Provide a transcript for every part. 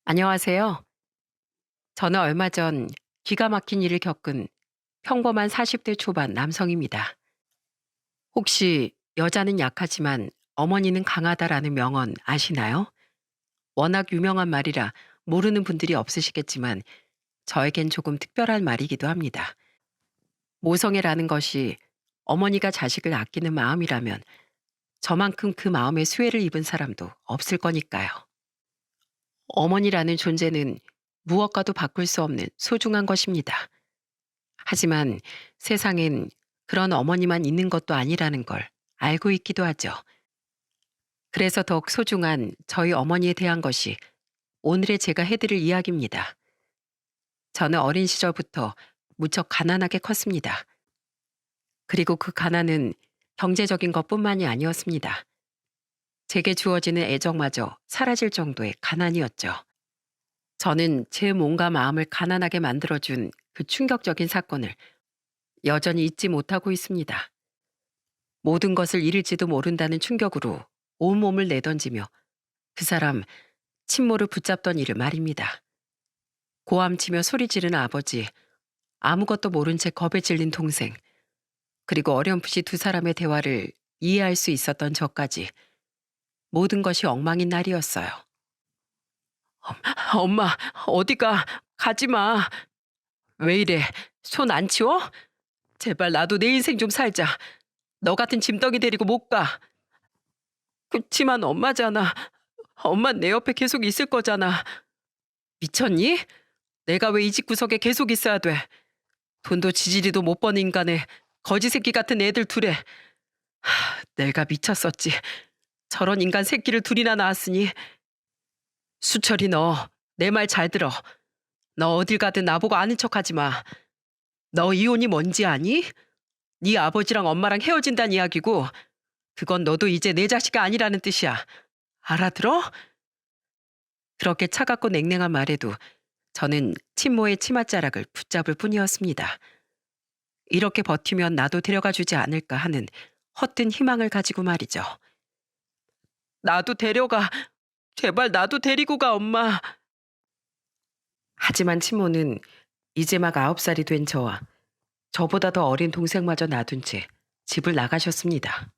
안녕하세요. 저는 얼마 전 기가 막힌 일을 겪은 평범한 40대 초반 남성입니다. 혹시 여자는 약하지만 어머니는 강하다라는 명언 아시나요? 워낙 유명한 말이라 모르는 분들이 없으시겠지만 저에겐 조금 특별한 말이기도 합니다. 모성애라는 것이 어머니가 자식을 아끼는 마음이라면 저만큼 그 마음에 수혜를 입은 사람도 없을 거니까요. 어머니라는 존재는 무엇과도 바꿀 수 없는 소중한 것입니다. 하지만 세상엔 그런 어머니만 있는 것도 아니라는 걸 알고 있기도 하죠. 그래서 더욱 소중한 저희 어머니에 대한 것이 오늘의 제가 해드릴 이야기입니다. 저는 어린 시절부터 무척 가난하게 컸습니다. 그리고 그 가난은 경제적인 것뿐만이 아니었습니다. 제게 주어지는 애정마저 사라질 정도의 가난이었죠. 저는 제 몸과 마음을 가난하게 만들어준 그 충격적인 사건을 여전히 잊지 못하고 있습니다. 모든 것을 잃을지도 모른다는 충격으로 온몸을 내던지며 그 사람 친모를 붙잡던 일을 말입니다. 고함치며 소리 지르는 아버지, 아무것도 모른 채 겁에 질린 동생, 그리고 어렴풋이 두 사람의 대화를 이해할 수 있었던 저까지 모든 것이 엉망인 날이었어요. 엄마, 어디가? 가지 마. 왜 이래? 손 안 치워? 제발 나도 내 인생 좀 살자. 너 같은 짐덩이 데리고 못 가. 그치만 엄마잖아. 엄만 내 옆에 계속 있을 거잖아. 미쳤니? 내가 왜 이 집 구석에 계속 있어야 돼? 돈도 지지리도 못 버는 인간에 거지 새끼 같은 애들 둘에 내가 미쳤었지. 저런 인간 새끼를 둘이나 낳았으니. 수철이 너 내 말 잘 들어. 너 어딜 가든 나보고 아는 척하지 마. 너 이혼이 뭔지 아니? 네 아버지랑 엄마랑 헤어진다는 이야기고 그건 너도 이제 내 자식이 아니라는 뜻이야. 알아들어? 그렇게 차갑고 냉랭한 말에도 저는 친모의 치맛자락을 붙잡을 뿐이었습니다. 이렇게 버티면 나도 데려가 주지 않을까 하는 헛된 희망을 가지고 말이죠. 나도 데려가. 제발 나도 데리고 가, 엄마. 하지만 친모는 이제 막 9살이 된 저와 저보다 더 어린 동생마저 놔둔 채 집을 나가셨습니다.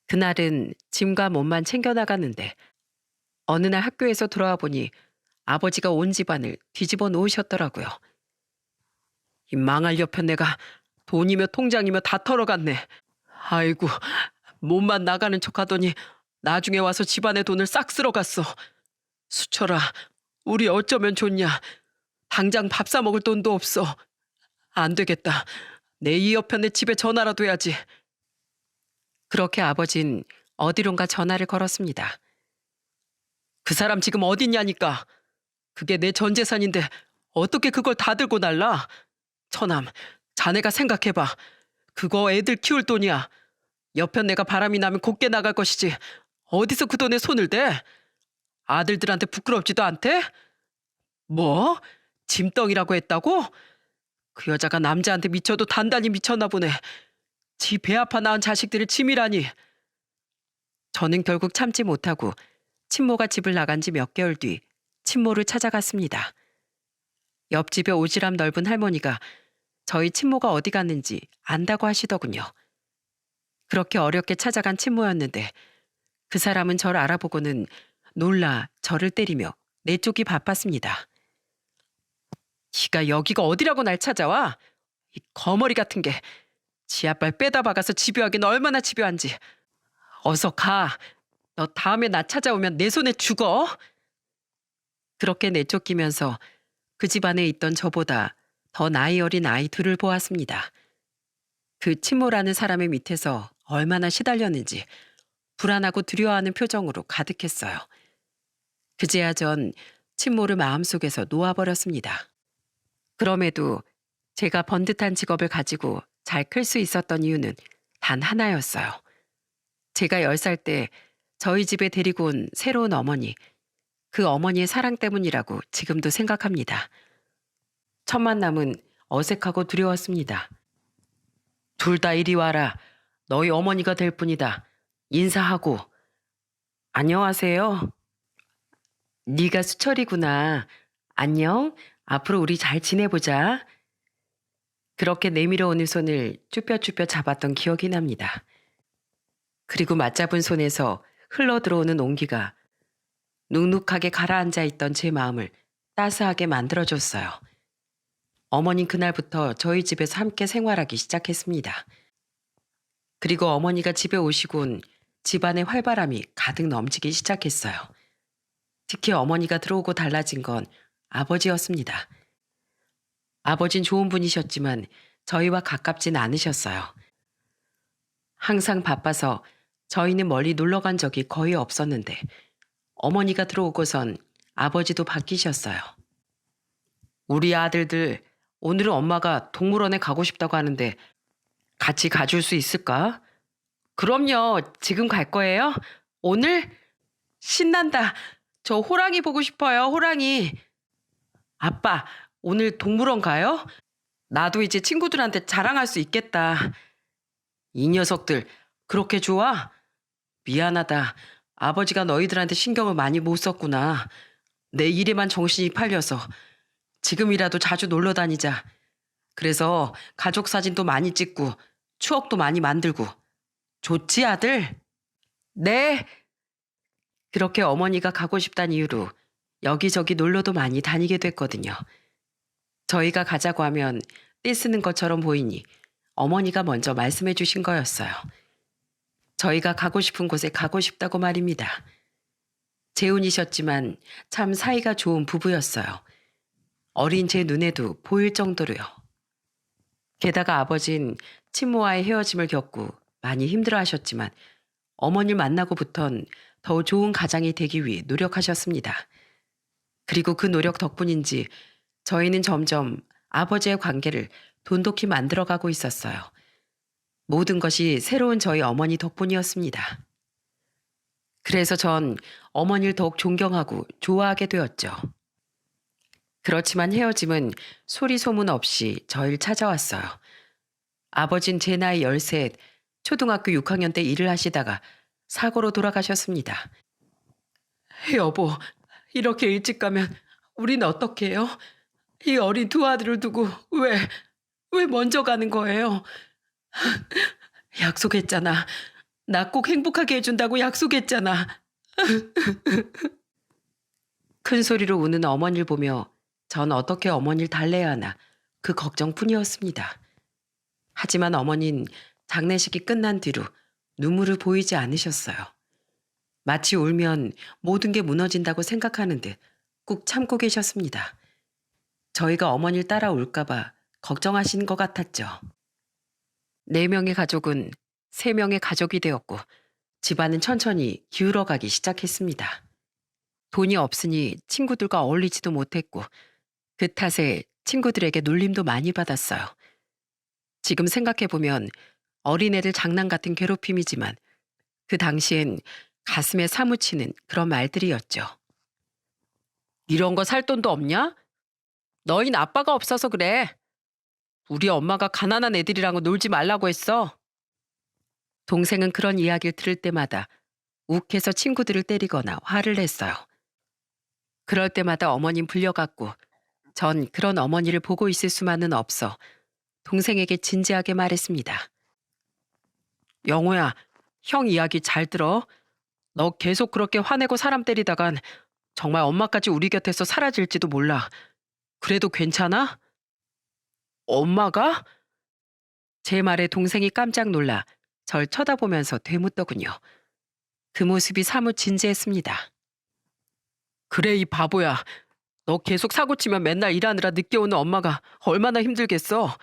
그날은 짐과 몸만 챙겨나갔는데 어느 날 학교에서 돌아와 보니 아버지가 온 집안을 뒤집어 놓으셨더라고요. 이 망할 옆에 내가 돈이며 통장이며 다 털어갔네. 아이고, 몸만 나가는 척 하더니 나중에 와서 집안의 돈을 싹 쓸어갔어. 수철아, 우리 어쩌면 좋냐. 당장 밥 사 먹을 돈도 없어. 안 되겠다. 내 이 옆편에 집에 전화라도 해야지. 그렇게 아버진 어디론가 전화를 걸었습니다. 그 사람 지금 어딨냐니까. 그게 내 전 재산인데 어떻게 그걸 다 들고 날라? 처남, 자네가 생각해봐. 그거 애들 키울 돈이야. 옆편 내가 바람이 나면 곱게 나갈 것이지. 어디서 그 돈에 손을 대? 아들들한테 부끄럽지도 않대? 뭐? 짐덩이라고 했다고? 그 여자가 남자한테 미쳐도 단단히 미쳤나 보네. 지 배 아파 낳은 자식들을 짐이라니. 저는 결국 참지 못하고 친모가 집을 나간 지 몇 개월 뒤 친모를 찾아갔습니다. 옆집에 오지랖 넓은 할머니가 저희 친모가 어디 갔는지 안다고 하시더군요. 그렇게 어렵게 찾아간 친모였는데 그 사람은 저를 알아보고는 놀라 저를 때리며 내쫓기 바빴습니다. 네가 여기가 어디라고 날 찾아와? 이 거머리 같은 게. 지아빨 빼다 박아서 집요하긴 얼마나 집요한지. 어서 가. 너 다음에 나 찾아오면 내 손에 죽어. 그렇게 내쫓기면서 그 집 안에 있던 저보다 더 나이 어린 아이 둘을 보았습니다. 그 친모라는 사람의 밑에서 얼마나 시달렸는지 불안하고 두려워하는 표정으로 가득했어요. 그제야 전 친모를 마음속에서 놓아버렸습니다. 그럼에도 제가 번듯한 직업을 가지고 잘 클 수 있었던 이유는 단 하나였어요. 제가 10살 때 저희 집에 데리고 온 새로운 어머니, 그 어머니의 사랑 때문이라고 지금도 생각합니다. 첫 만남은 어색하고 두려웠습니다. 둘 다 이리 와라. 너희 어머니가 될 뿐이다. 인사하고. 안녕하세요. 네가 수철이구나. 안녕. 앞으로 우리 잘 지내보자. 그렇게 내밀어 오는 손을 쭈뼛쭈뼛 잡았던 기억이 납니다. 그리고 맞잡은 손에서 흘러 들어오는 온기가 눅눅하게 가라앉아 있던 제 마음을 따스하게 만들어줬어요. 어머닌 그날부터 저희 집에서 함께 생활하기 시작했습니다. 그리고 어머니가 집에 오시곤 집안의 활바람이 가득 넘치기 시작했어요. 특히 어머니가 들어오고 달라진 건 아버지였습니다. 아버진 좋은 분이셨지만 저희와 가깝진 않으셨어요. 항상 바빠서 저희는 멀리 놀러 간 적이 거의 없었는데 어머니가 들어오고선 아버지도 바뀌셨어요. 우리 아들들 오늘은 엄마가 동물원에 가고 싶다고 하는데 같이 가줄 수 있을까? 그럼요. 지금 갈 거예요? 오늘? 신난다. 저 호랑이 보고 싶어요. 호랑이. 아빠, 오늘 동물원 가요? 나도 이제 친구들한테 자랑할 수 있겠다. 이 녀석들 그렇게 좋아? 미안하다. 아버지가 너희들한테 신경을 많이 못 썼구나. 내 일에만 정신이 팔려서 지금이라도 자주 놀러 다니자. 그래서 가족 사진도 많이 찍고 추억도 많이 만들고. 좋지, 아들? 네. 그렇게 어머니가 가고 싶단 이유로 여기저기 놀러도 많이 다니게 됐거든요. 저희가 가자고 하면 떼쓰는 것처럼 보이니 어머니가 먼저 말씀해 주신 거였어요. 저희가 가고 싶은 곳에 가고 싶다고 말입니다. 재혼이셨지만 참 사이가 좋은 부부였어요. 어린 제 눈에도 보일 정도로요. 게다가 아버진 친모와의 헤어짐을 겪고 많이 힘들어하셨지만 어머니를 만나고부턴 더 좋은 가장이 되기 위해 노력하셨습니다. 그리고 그 노력 덕분인지 저희는 점점 아버지의 관계를 돈독히 만들어가고 있었어요. 모든 것이 새로운 저희 어머니 덕분이었습니다. 그래서 전 어머니를 더욱 존경하고 좋아하게 되었죠. 그렇지만 헤어짐은 소리 소문 없이 저희를 찾아왔어요. 아버진 제 나이 13, 초등학교 6학년 때 일을 하시다가 사고로 돌아가셨습니다. 여보, 이렇게 일찍 가면 우린 어떻게 해요? 이 어린 두 아들을 두고 왜 먼저 가는 거예요? 약속했잖아. 나 꼭 행복하게 해준다고 약속했잖아. 큰 소리로 우는 어머니를 보며 전 어떻게 어머니를 달래야 하나 그 걱정뿐이었습니다. 하지만 어머니는 장례식이 끝난 뒤로 눈물을 보이지 않으셨어요. 마치 울면 모든 게 무너진다고 생각하는 듯 꾹 참고 계셨습니다. 저희가 어머니를 따라 울까봐 걱정하시는 것 같았죠. 4명의 가족은 3명의 가족이 되었고 집안은 천천히 기울어가기 시작했습니다. 돈이 없으니 친구들과 어울리지도 못했고 그 탓에 친구들에게 놀림도 많이 받았어요. 지금 생각해보면 어린애들 장난 같은 괴롭힘이지만 그 당시엔 가슴에 사무치는 그런 말들이었죠. 이런 거 살 돈도 없냐? 너흰 아빠가 없어서 그래. 우리 엄마가 가난한 애들이랑은 놀지 말라고 했어. 동생은 그런 이야기를 들을 때마다 욱해서 친구들을 때리거나 화를 냈어요. 그럴 때마다 어머님 불려갔고 전 그런 어머니를 보고 있을 수만은 없어 동생에게 진지하게 말했습니다. 영호야, 형 이야기 잘 들어. 너 계속 그렇게 화내고 사람 때리다간 정말 엄마까지 우리 곁에서 사라질지도 몰라. 그래도 괜찮아? 엄마가? 제 말에 동생이 깜짝 놀라 절 쳐다보면서 되묻더군요. 그 모습이 사뭇 진지했습니다. 그래, 이 바보야. 너 계속 사고치면 맨날 일하느라 늦게 오는 엄마가 얼마나 힘들겠어.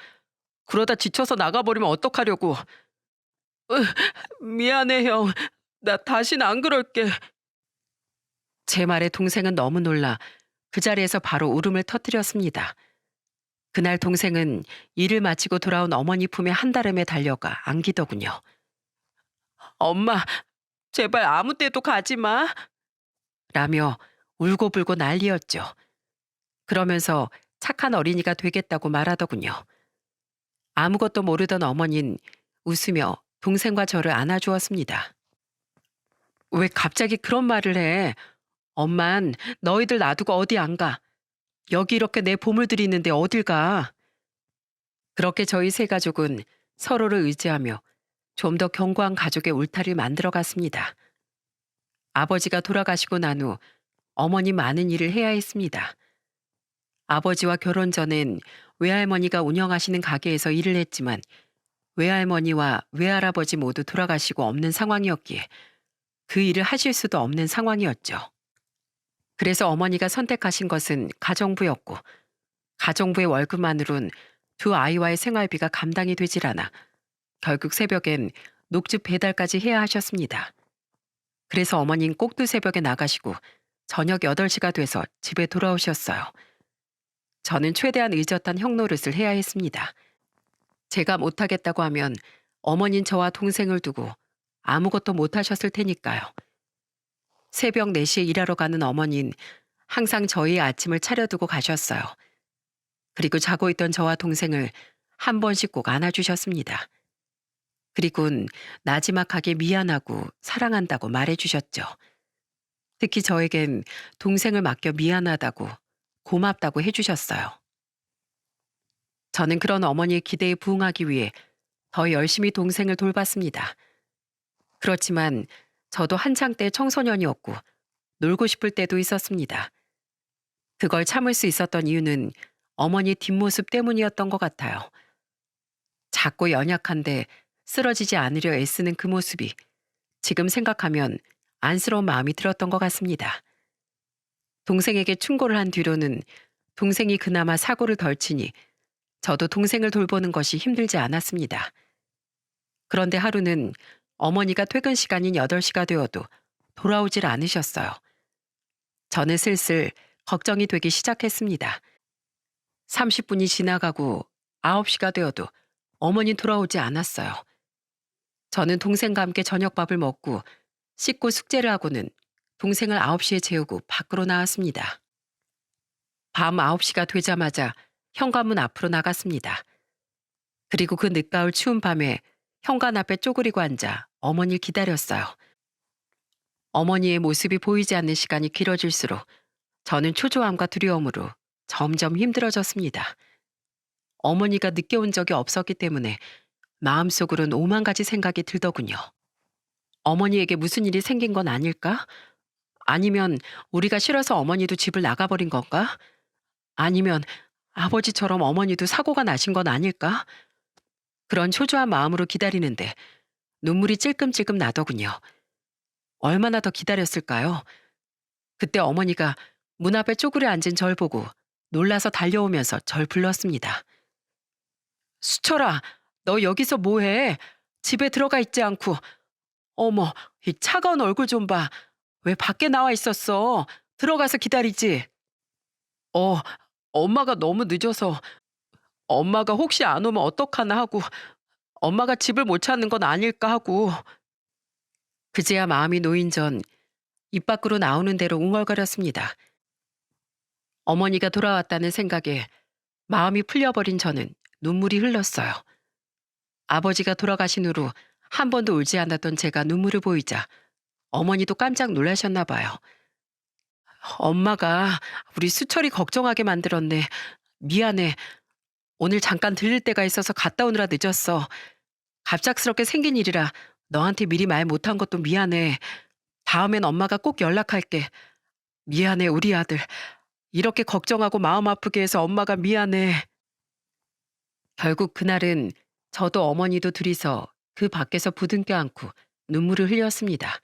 그러다 지쳐서 나가버리면 어떡하려고. 미안해, 형. 나 다신 안 그럴게. 제 말에 동생은 너무 놀라 그 자리에서 바로 울음을 터뜨렸습니다. 그날 동생은 일을 마치고 돌아온 어머니 품에 한달음에 달려가 안기더군요. 엄마, 제발 아무 데도 가지 마. 라며 울고불고 난리였죠. 그러면서 착한 어린이가 되겠다고 말하더군요. 아무것도 모르던 어머니는 웃으며 동생과 저를 안아주었습니다. 왜 갑자기 그런 말을 해? 엄만 너희들 놔두고 어디 안 가. 여기 이렇게 내 보물들이 있는데 어딜 가. 그렇게 저희 세 가족은 서로를 의지하며 좀 더 견고한 가족의 울타리를 만들어 갔습니다. 아버지가 돌아가시고 난 후 어머니 많은 일을 해야 했습니다. 아버지와 결혼 전엔 외할머니가 운영하시는 가게에서 일을 했지만 외할머니와 외할아버지 모두 돌아가시고 없는 상황이었기에 그 일을 하실 수도 없는 상황이었죠. 그래서 어머니가 선택하신 것은 가정부였고 가정부의 월급만으론 두 아이와의 생활비가 감당이 되질 않아 결국 새벽엔 녹즙 배달까지 해야 하셨습니다. 그래서 어머닌 꼭두 새벽에 나가시고 저녁 8시가 돼서 집에 돌아오셨어요. 저는 최대한 의젓한 형 노릇을 해야 했습니다. 제가 못하겠다고 하면 어머닌 저와 동생을 두고 아무것도 못하셨을 테니까요. 새벽 4시에 일하러 가는 어머닌 항상 저희의 아침을 차려두고 가셨어요. 그리고 자고 있던 저와 동생을 한 번씩 꼭 안아주셨습니다. 그리곤 나지막하게 미안하고 사랑한다고 말해주셨죠. 특히 저에겐 동생을 맡겨 미안하다고 고맙다고 해주셨어요. 저는 그런 어머니의 기대에 부응하기 위해 더 열심히 동생을 돌봤습니다. 그렇지만 저도 한창 때 청소년이었고 놀고 싶을 때도 있었습니다. 그걸 참을 수 있었던 이유는 어머니 뒷모습 때문이었던 것 같아요. 작고 연약한데 쓰러지지 않으려 애쓰는 그 모습이 지금 생각하면 안쓰러운 마음이 들었던 것 같습니다. 동생에게 충고를 한 뒤로는 동생이 그나마 사고를 덜 치니 저도 동생을 돌보는 것이 힘들지 않았습니다. 그런데 하루는 어머니가 퇴근 시간인 8시가 되어도 돌아오질 않으셨어요. 저는 슬슬 걱정이 되기 시작했습니다. 30분이 지나가고 9시가 되어도 어머니 돌아오지 않았어요. 저는 동생과 함께 저녁밥을 먹고 씻고 숙제를 하고는 동생을 9시에 재우고 밖으로 나왔습니다. 밤 9시가 되자마자 현관문 앞으로 나갔습니다. 그리고 그 늦가을 추운 밤에 현관 앞에 쪼그리고 앉아 어머니를 기다렸어요. 어머니의 모습이 보이지 않는 시간이 길어질수록 저는 초조함과 두려움으로 점점 힘들어졌습니다. 어머니가 늦게 온 적이 없었기 때문에 마음속으론 오만 가지 생각이 들더군요. 어머니에게 무슨 일이 생긴 건 아닐까? 아니면 우리가 싫어서 어머니도 집을 나가버린 건가? 아니면 아버지처럼 어머니도 사고가 나신 건 아닐까? 그런 초조한 마음으로 기다리는데 눈물이 찔끔찔끔 나더군요. 얼마나 더 기다렸을까요? 그때 어머니가 문 앞에 쪼그려 앉은 절 보고 놀라서 달려오면서 절 불렀습니다. 수철아, 너 여기서 뭐해? 집에 들어가 있지 않고. 어머, 이 차가운 얼굴 좀 봐. 왜 밖에 나와 있었어? 들어가서 기다리지. 어, 엄마가 너무 늦어서 엄마가 혹시 안 오면 어떡하나 하고 엄마가 집을 못 찾는 건 아닐까 하고. 그제야 마음이 놓인 전 입 밖으로 나오는 대로 웅얼거렸습니다. 어머니가 돌아왔다는 생각에 마음이 풀려버린 저는 눈물이 흘렀어요. 아버지가 돌아가신 후로 한 번도 울지 않았던 제가 눈물을 보이자 어머니도 깜짝 놀라셨나 봐요. 엄마가 우리 수철이 걱정하게 만들었네. 미안해. 오늘 잠깐 들릴 때가 있어서 갔다 오느라 늦었어. 갑작스럽게 생긴 일이라 너한테 미리 말 못한 것도 미안해. 다음엔 엄마가 꼭 연락할게. 미안해, 우리 아들. 이렇게 걱정하고 마음 아프게 해서 엄마가 미안해. 결국 그날은 저도 어머니도 둘이서 그 밖에서 부둥켜 안고 눈물을 흘렸습니다.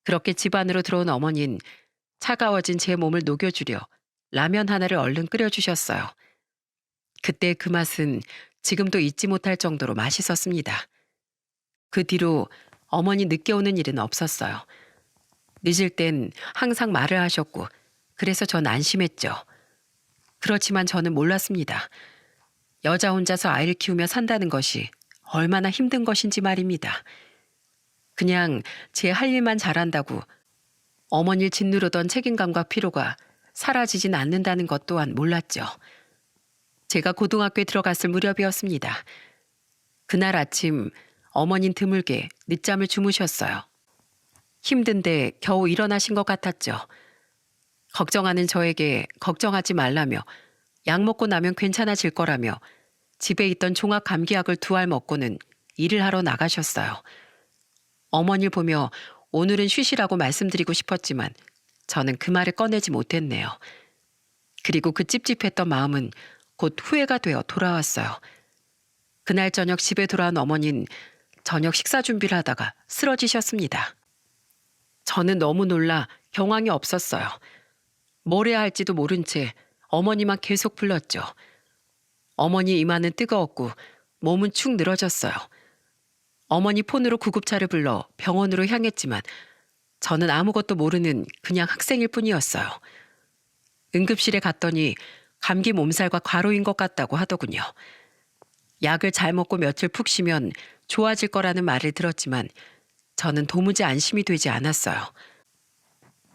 그렇게 집 안으로 들어온 어머니는 차가워진 제 몸을 녹여주려 라면 하나를 얼른 끓여주셨어요. 그때 그 맛은 지금도 잊지 못할 정도로 맛있었습니다. 그 뒤로 어머니 늦게 오는 일은 없었어요. 늦을 땐 항상 말을 하셨고 그래서 전 안심했죠. 그렇지만 저는 몰랐습니다. 여자 혼자서 아이를 키우며 산다는 것이 얼마나 힘든 것인지 말입니다. 그냥 제 할 일만 잘한다고 어머니를 짓누르던 책임감과 피로가 사라지진 않는다는 것 또한 몰랐죠. 제가 고등학교에 들어갔을 무렵이었습니다. 그날 아침 어머닌 드물게 늦잠을 주무셨어요. 힘든데 겨우 일어나신 것 같았죠. 걱정하는 저에게 걱정하지 말라며 약 먹고 나면 괜찮아질 거라며 집에 있던 종합 감기약을 2알 먹고는 일을 하러 나가셨어요. 어머니를 보며 오늘은 쉬시라고 말씀드리고 싶었지만 저는 그 말을 꺼내지 못했네요. 그리고 그 찝찝했던 마음은 곧 후회가 되어 돌아왔어요. 그날 저녁 집에 돌아온 어머니는 저녁 식사 준비를 하다가 쓰러지셨습니다. 저는 너무 놀라 경황이 없었어요. 뭘 해야 할지도 모른 채 어머니만 계속 불렀죠. 어머니 이마는 뜨거웠고 몸은 축 늘어졌어요. 어머니 폰으로 구급차를 불러 병원으로 향했지만 저는 아무것도 모르는 그냥 학생일 뿐이었어요. 응급실에 갔더니 감기 몸살과 과로인 것 같다고 하더군요. 약을 잘 먹고 며칠 푹 쉬면 좋아질 거라는 말을 들었지만 저는 도무지 안심이 되지 않았어요.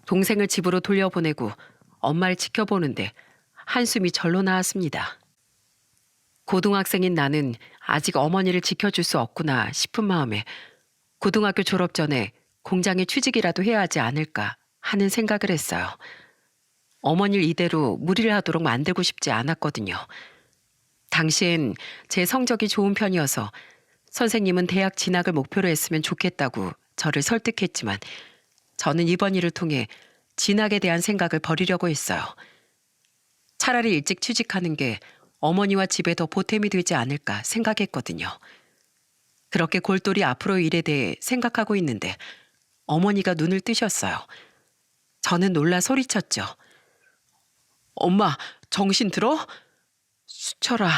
동생을 집으로 돌려보내고 엄마를 지켜보는데 한숨이 절로 나왔습니다. 고등학생인 나는 아직 어머니를 지켜줄 수 없구나 싶은 마음에 고등학교 졸업 전에 공장에 취직이라도 해야 하지 않을까 하는 생각을 했어요. 어머니를 이대로 무리를 하도록 만들고 싶지 않았거든요. 당시엔 제 성적이 좋은 편이어서 선생님은 대학 진학을 목표로 했으면 좋겠다고 저를 설득했지만 저는 이번 일을 통해 진학에 대한 생각을 버리려고 했어요. 차라리 일찍 취직하는 게 어머니와 집에 더 보탬이 되지 않을까 생각했거든요. 그렇게 골똘히 앞으로 일에 대해 생각하고 있는데 어머니가 눈을 뜨셨어요. 저는 놀라 소리쳤죠. 엄마, 정신 들어? 수철아,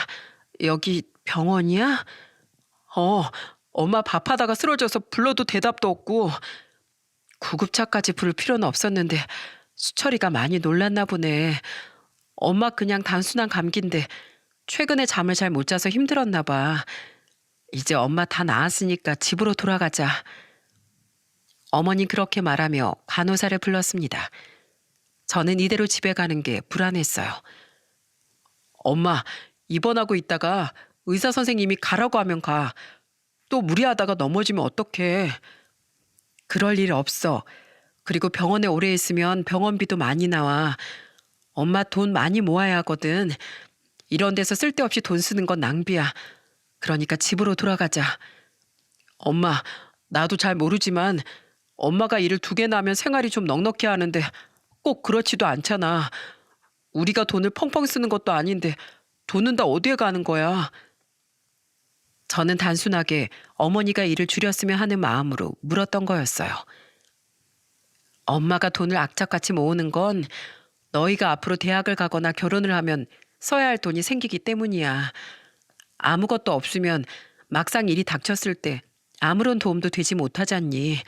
여기 병원이야? 엄마 밥하다가 쓰러져서 불러도 대답도 없고 구급차까지 부를 필요는 없었는데 수철이가 많이 놀랐나 보네. 엄마 그냥 단순한 감기인데 최근에 잠을 잘 못 자서 힘들었나 봐. 이제 엄마 다 나았으니까 집으로 돌아가자. 어머니 그렇게 말하며 간호사를 불렀습니다. 저는 이대로 집에 가는 게 불안했어요. 엄마, 입원하고 있다가 의사 선생님이 가라고 하면 가. 또 무리하다가 넘어지면 어떡해. 그럴 일 없어. 그리고 병원에 오래 있으면 병원비도 많이 나와. 엄마 돈 많이 모아야 하거든. 이런 데서 쓸데없이 돈 쓰는 건 낭비야. 그러니까 집으로 돌아가자. 엄마, 나도 잘 모르지만 엄마가 일을 2개나 하면 생활이 좀 넉넉해 하는데 꼭 그렇지도 않잖아. 우리가 돈을 펑펑 쓰는 것도 아닌데 돈은 다 어디에 가는 거야? 저는 단순하게 어머니가 일을 줄였으면 하는 마음으로 물었던 거였어요. 엄마가 돈을 악착같이 모으는 건 너희가 앞으로 대학을 가거나 결혼을 하면 써야 할 돈이 생기기 때문이야. 아무것도 없으면 막상 일이 닥쳤을 때 아무런 도움도 되지 못하잖니.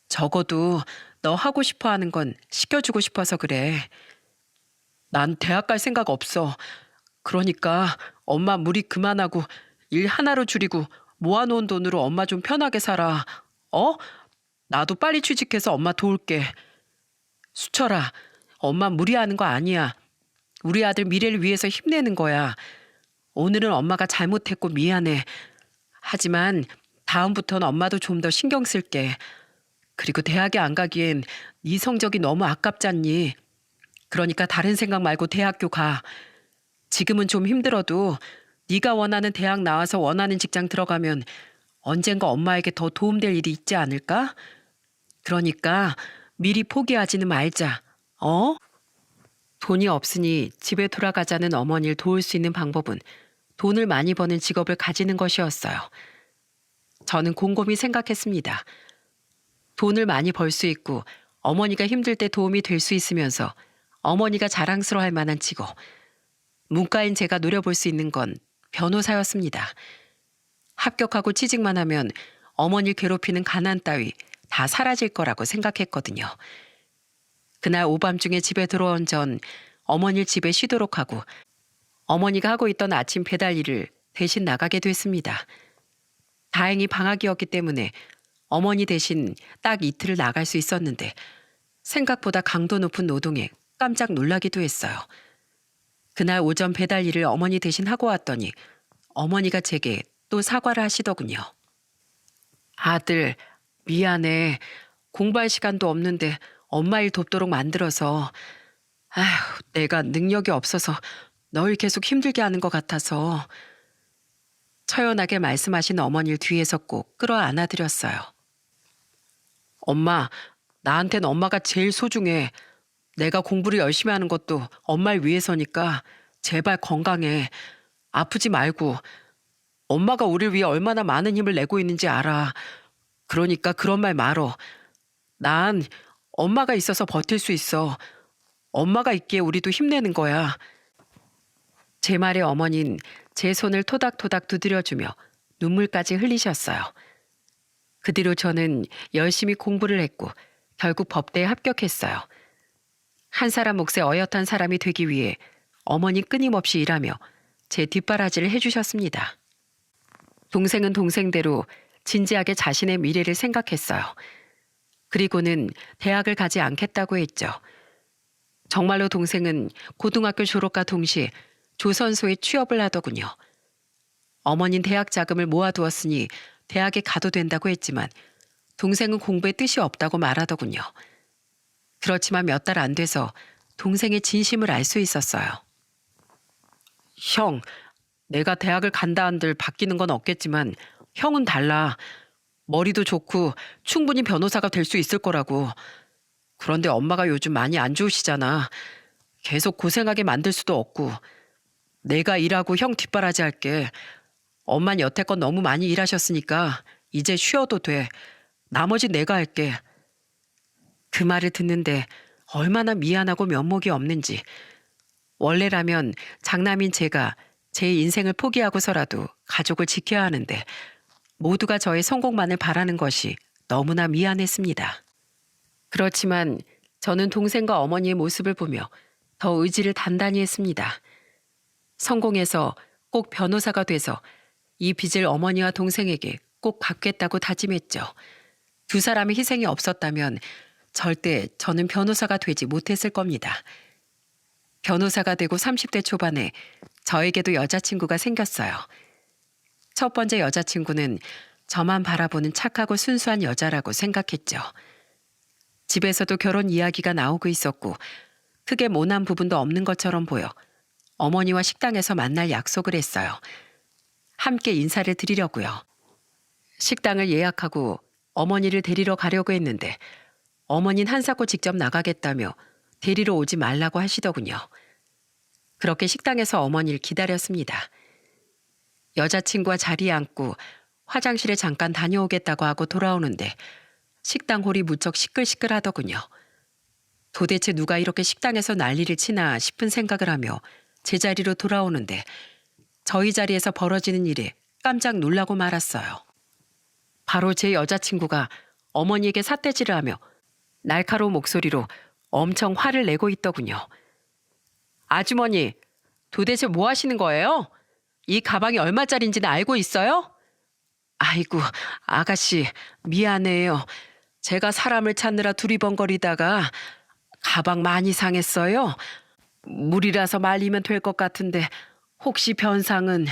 적어도 너 하고 싶어 하는 건 시켜주고 싶어서 그래. 난 대학 갈 생각 없어. 그러니까 엄마 무리 그만하고 일 하나로 줄이고 모아놓은 돈으로 엄마 좀 편하게 살아. 나도 빨리 취직해서 엄마 도울게. 수철아, 엄마 무리하는 거 아니야. 우리 아들 미래를 위해서 힘내는 거야. 오늘은 엄마가 잘못했고 미안해. 하지만 다음부터는 엄마도 좀 더 신경 쓸게. 그리고 대학에 안 가기엔 네 성적이 너무 아깝잖니. 그러니까 다른 생각 말고 대학교 가. 지금은 좀 힘들어도 네가 원하는 대학 나와서 원하는 직장 들어가면 언젠가 엄마에게 더 도움될 일이 있지 않을까? 그러니까 미리 포기하지는 말자. 돈이 없으니 집에 돌아가자는 어머니를 도울 수 있는 방법은 돈을 많이 버는 직업을 가지는 것이었어요. 저는 곰곰이 생각했습니다. 돈을 많이 벌 수 있고 어머니가 힘들 때 도움이 될 수 있으면서 어머니가 자랑스러워할 만한 직업. 문과인 제가 노려볼 수 있는 건 변호사였습니다. 합격하고 취직만 하면 어머니를 괴롭히는 가난 따위 다 사라질 거라고 생각했거든요. 그날 오밤중에 집에 들어온 전 어머니를 집에 쉬도록 하고 어머니가 하고 있던 아침 배달 일을 대신 나가게 됐습니다. 다행히 방학이었기 때문에 어머니 대신 딱 이틀을 나갈 수 있었는데 생각보다 강도 높은 노동에 깜짝 놀라기도 했어요. 그날 오전 배달 일을 어머니 대신 하고 왔더니 어머니가 제게 또 사과를 하시더군요. 아들, 미안해. 공부할 시간도 없는데 엄마 일 돕도록 만들어서 아휴, 내가 능력이 없어서 널 계속 힘들게 하는 것 같아서 처연하게 말씀하신 어머니를 뒤에서 꼭 끌어안아 드렸어요. 엄마, 나한텐 엄마가 제일 소중해. 내가 공부를 열심히 하는 것도 엄마를 위해서니까 제발 건강해. 아프지 말고. 엄마가 우리를 위해 얼마나 많은 힘을 내고 있는지 알아. 그러니까 그런 말 말어. 난 엄마가 있어서 버틸 수 있어. 엄마가 있기에 우리도 힘내는 거야. 제 말에 어머니는 제 손을 토닥토닥 두드려주며 눈물까지 흘리셨어요. 그 뒤로 저는 열심히 공부를 했고 결국 법대에 합격했어요. 한 사람 몫에 어엿한 사람이 되기 위해 어머니 끊임없이 일하며 제 뒷바라지를 해주셨습니다. 동생은 동생대로 진지하게 자신의 미래를 생각했어요. 그리고는 대학을 가지 않겠다고 했죠. 정말로 동생은 고등학교 졸업과 동시에 조선소에 취업을 하더군요. 어머닌 대학 자금을 모아두었으니 대학에 가도 된다고 했지만 동생은 공부에 뜻이 없다고 말하더군요. 그렇지만 몇 달 안 돼서 동생의 진심을 알 수 있었어요. 형, 내가 대학을 간다 한들 바뀌는 건 없겠지만 형은 달라. 머리도 좋고 충분히 변호사가 될 수 있을 거라고. 그런데 엄마가 요즘 많이 안 좋으시잖아. 계속 고생하게 만들 수도 없고. 내가 일하고 형 뒷바라지 할게. 엄마는 여태껏 너무 많이 일하셨으니까 이제 쉬어도 돼. 나머지 내가 할게. 그 말을 듣는데 얼마나 미안하고 면목이 없는지. 원래라면 장남인 제가 제 인생을 포기하고서라도 가족을 지켜야 하는데 모두가 저의 성공만을 바라는 것이 너무나 미안했습니다. 그렇지만 저는 동생과 어머니의 모습을 보며 더 의지를 단단히 했습니다. 성공해서 꼭 변호사가 돼서 이 빚을 어머니와 동생에게 꼭 갚겠다고 다짐했죠. 두 사람의 희생이 없었다면 절대 저는 변호사가 되지 못했을 겁니다. 변호사가 되고 30대 초반에 저에게도 여자친구가 생겼어요. 첫 번째 여자친구는 저만 바라보는 착하고 순수한 여자라고 생각했죠. 집에서도 결혼 이야기가 나오고 있었고 크게 모난 부분도 없는 것처럼 보여 어머니와 식당에서 만날 약속을 했어요. 함께 인사를 드리려고요. 식당을 예약하고 어머니를 데리러 가려고 했는데 어머니는 한사코 직접 나가겠다며 데리러 오지 말라고 하시더군요. 그렇게 식당에서 어머니를 기다렸습니다. 여자친구와 자리에 앉고 화장실에 잠깐 다녀오겠다고 하고 돌아오는데 식당 홀이 무척 시끌시끌하더군요. 도대체 누가 이렇게 식당에서 난리를 치나 싶은 생각을 하며 제자리로 돌아오는데 저희 자리에서 벌어지는 일에 깜짝 놀라고 말았어요. 바로 제 여자친구가 어머니에게 삿대질을 하며 날카로운 목소리로 엄청 화를 내고 있더군요. 아주머니, 도대체 뭐 하시는 거예요? 이 가방이 얼마짜린지는 알고 있어요? 아이고, 아가씨, 미안해요. 제가 사람을 찾느라 두리번거리다가 가방 많이 상했어요. 물이라서 말리면 될 것 같은데 혹시 변상은?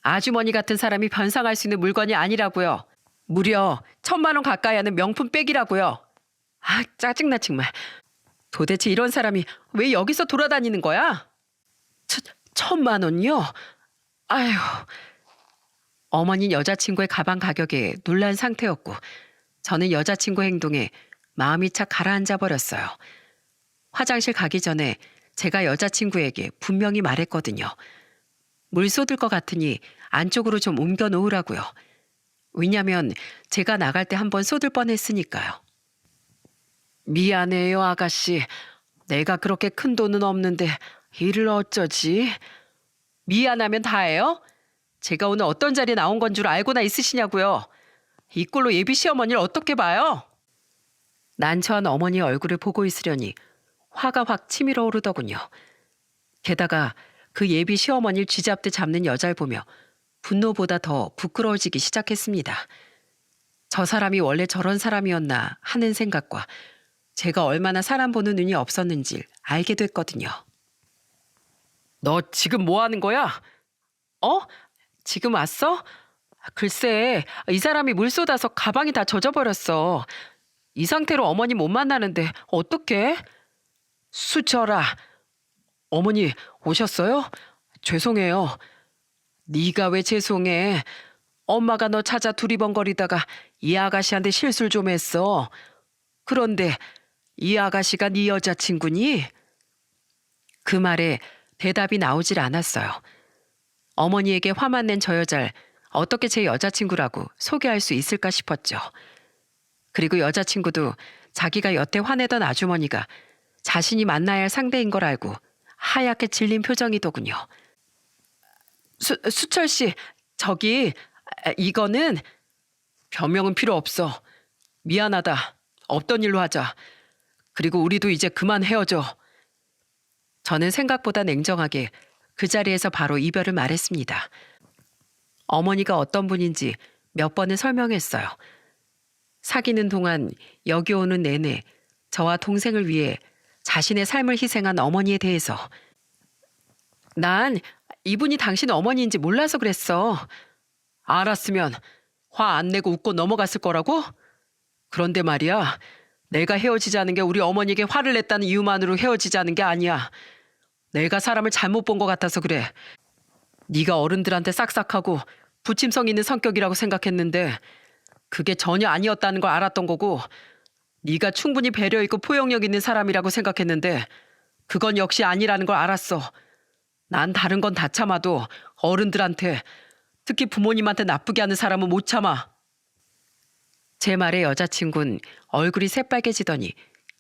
아주머니 같은 사람이 변상할 수 있는 물건이 아니라고요. 무려 1,000만 원 가까이 하는 명품 백이라고요. 아, 짜증나 정말. 도대체 이런 사람이 왜 여기서 돌아다니는 거야? 1,000만 원요? 아휴. 어머니는 여자친구의 가방 가격에 놀란 상태였고 저는 여자친구 행동에 마음이 착 가라앉아 버렸어요. 화장실 가기 전에 제가 여자친구에게 분명히 말했거든요. 물 쏟을 것 같으니 안쪽으로 좀 옮겨 놓으라고요. 왜냐면 제가 나갈 때 한번 쏟을 뻔했으니까요. 미안해요, 아가씨. 내가 그렇게 큰 돈은 없는데 일을 어쩌지? 미안하면 다해요? 제가 오늘 어떤 자리에 나온 건 줄 알고나 있으시냐고요. 이 꼴로 예비 시어머니를 어떻게 봐요? 난처한 어머니의 얼굴을 보고 있으려니 화가 확 치밀어 오르더군요. 게다가 그 예비 시어머니를 쥐잡듯 잡는 여자를 보며 분노보다 더 부끄러워지기 시작했습니다. 저 사람이 원래 저런 사람이었나 하는 생각과 제가 얼마나 사람 보는 눈이 없었는지 알게 됐거든요. 너 지금 뭐 하는 거야? 어? 지금 왔어? 글쎄, 이 사람이 물 쏟아서 가방이 다 젖어버렸어. 이 상태로 어머니 못 만나는데 어떡해? 수철아, 어머니 오셨어요? 죄송해요. 네가 왜 죄송해? 엄마가 너 찾아 두리번거리다가 이 아가씨한테 실수를 좀 했어. 그런데 이 아가씨가 네 여자친구니? 그 말에 대답이 나오질 않았어요. 어머니에게 화만 낸 저 여자를 어떻게 제 여자친구라고 소개할 수 있을까 싶었죠. 그리고 여자친구도 자기가 여태 화내던 아주머니가 자신이 만나야 할 상대인 걸 알고 하얗게 질린 표정이더군요. 수철 씨, 저기 이거는 변명은 필요 없어. 미안하다. 없던 일로 하자. 그리고 우리도 이제 그만 헤어져. 저는 생각보다 냉정하게 그 자리에서 바로 이별을 말했습니다. 어머니가 어떤 분인지 몇 번을 설명했어요. 사귀는 동안 여기 오는 내내 저와 동생을 위해 자신의 삶을 희생한 어머니에 대해서 난 이분이 당신 어머니인지 몰라서 그랬어. 알았으면 화 안 내고 웃고 넘어갔을 거라고? 그런데 말이야, 내가 헤어지자는 게 우리 어머니에게 화를 냈다는 이유만으로 헤어지자는 게 아니야. 내가 사람을 잘못 본 것 같아서 그래. 네가 어른들한테 싹싹하고 부침성 있는 성격이라고 생각했는데 그게 전혀 아니었다는 걸 알았던 거고, 네가 충분히 배려 있고 포용력 있는 사람이라고 생각했는데 그건 역시 아니라는 걸 알았어. 난 다른 건 다 참아도 어른들한테, 특히 부모님한테 나쁘게 하는 사람은 못 참아. 제 말에 여자친구는 얼굴이 새빨개지더니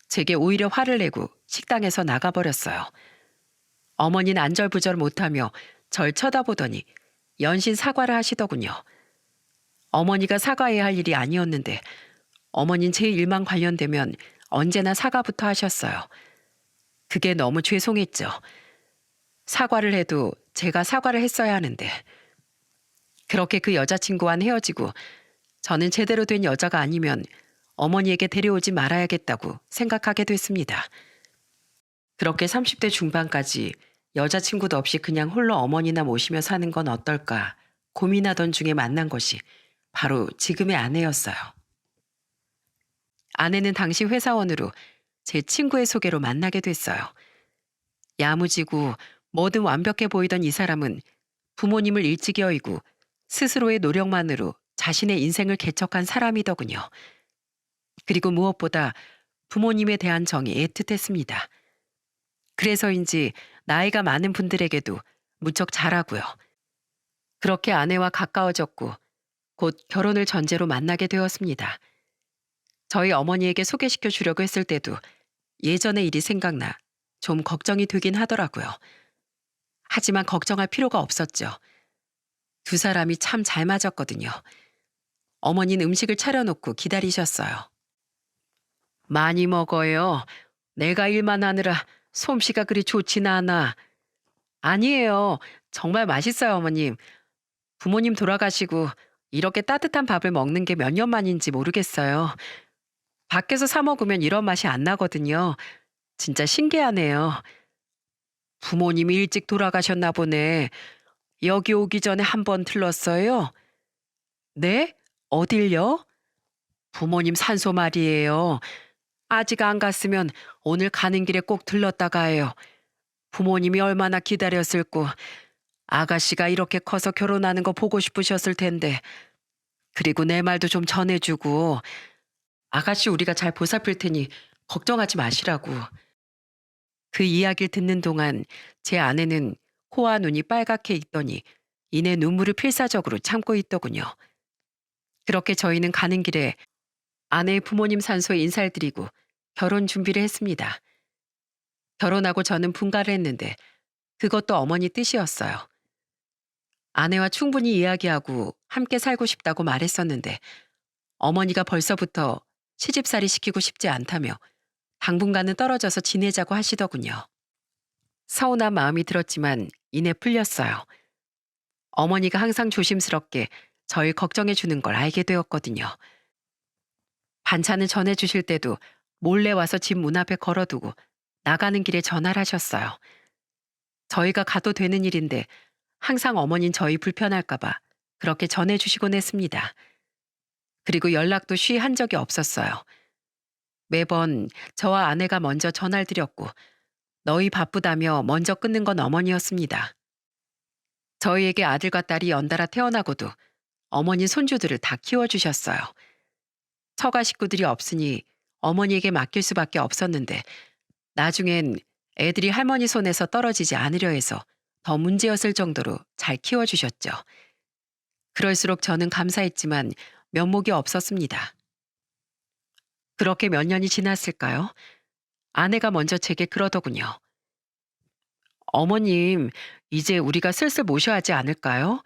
제게 오히려 화를 내고 식당에서 나가버렸어요. 어머니는 안절부절 못하며 절 쳐다보더니 연신 사과를 하시더군요. 어머니가 사과해야 할 일이 아니었는데 어머니는 제 일만 관련되면 언제나 사과부터 하셨어요. 그게 너무 죄송했죠. 사과를 해도 제가 사과를 했어야 하는데. 그렇게 그 여자친구와는 헤어지고 저는 제대로 된 여자가 아니면 어머니에게 데려오지 말아야겠다고 생각하게 됐습니다. 그렇게 30대 중반까지 여자친구도 없이 그냥 홀로 어머니나 모시며 사는 건 어떨까 고민하던 중에 만난 것이 바로 지금의 아내였어요. 아내는 당시 회사원으로 제 친구의 소개로 만나게 됐어요. 야무지고 뭐든 완벽해 보이던 이 사람은 부모님을 일찍 여의고 스스로의 노력만으로 자신의 인생을 개척한 사람이더군요. 그리고 무엇보다 부모님에 대한 정이 애틋했습니다. 그래서인지 나이가 많은 분들에게도 무척 잘하고요. 그렇게 아내와 가까워졌고 곧 결혼을 전제로 만나게 되었습니다. 저희 어머니에게 소개시켜 주려고 했을 때도 예전의 일이 생각나 좀 걱정이 되긴 하더라고요. 하지만 걱정할 필요가 없었죠. 두 사람이 참 잘 맞았거든요. 어머니는 음식을 차려놓고 기다리셨어요. 많이 먹어요. 내가 일만 하느라 솜씨가 그리 좋진 않아. 아니에요. 정말 맛있어요, 어머님. 부모님 돌아가시고 이렇게 따뜻한 밥을 먹는 게 몇 년 만인지 모르겠어요. 밖에서 사 먹으면 이런 맛이 안 나거든요. 진짜 신기하네요. 부모님이 일찍 돌아가셨나 보네. 여기 오기 전에 한 번 들렀어요? 네? 어딜요? 부모님 산소 말이에요. 아직 안 갔으면 오늘 가는 길에 꼭 들렀다 가요. 부모님이 얼마나 기다렸을고 아가씨가 이렇게 커서 결혼하는 거 보고 싶으셨을 텐데. 그리고 내 말도 좀 전해주고 아가씨 우리가 잘 보살필 테니 걱정하지 마시라고. 그 이야기를 듣는 동안 제 아내는 코와 눈이 빨갛게 익더니 이내 눈물을 필사적으로 참고 있더군요. 그렇게 저희는 가는 길에 아내의 부모님 산소에 인사를 드리고 결혼 준비를 했습니다. 결혼하고 저는 분가를 했는데 그것도 어머니 뜻이었어요. 아내와 충분히 이야기하고 함께 살고 싶다고 말했었는데 어머니가 벌써부터 시집살이 시키고 싶지 않다며 당분간은 떨어져서 지내자고 하시더군요. 서운한 마음이 들었지만 이내 풀렸어요. 어머니가 항상 조심스럽게 절 걱정해 주는 걸 알게 되었거든요. 반찬을 전해주실 때도 몰래 와서 집 문 앞에 걸어두고 나가는 길에 전화를 하셨어요. 저희가 가도 되는 일인데 항상 어머닌 저희 불편할까봐 그렇게 전해주시곤 했습니다. 그리고 연락도 쉬 한 적이 없었어요. 매번 저와 아내가 먼저 전화를 드렸고 너희 바쁘다며 먼저 끊는 건 어머니였습니다. 저희에게 아들과 딸이 연달아 태어나고도 어머니 손주들을 다 키워주셨어요. 처가 식구들이 없으니 어머니에게 맡길 수밖에 없었는데 나중엔 애들이 할머니 손에서 떨어지지 않으려 해서 더 문제였을 정도로 잘 키워주셨죠. 그럴수록 저는 감사했지만 면목이 없었습니다. 그렇게 몇 년이 지났을까요? 아내가 먼저 제게 그러더군요. 어머님, 이제 우리가 슬슬 모셔야 하지 않을까요?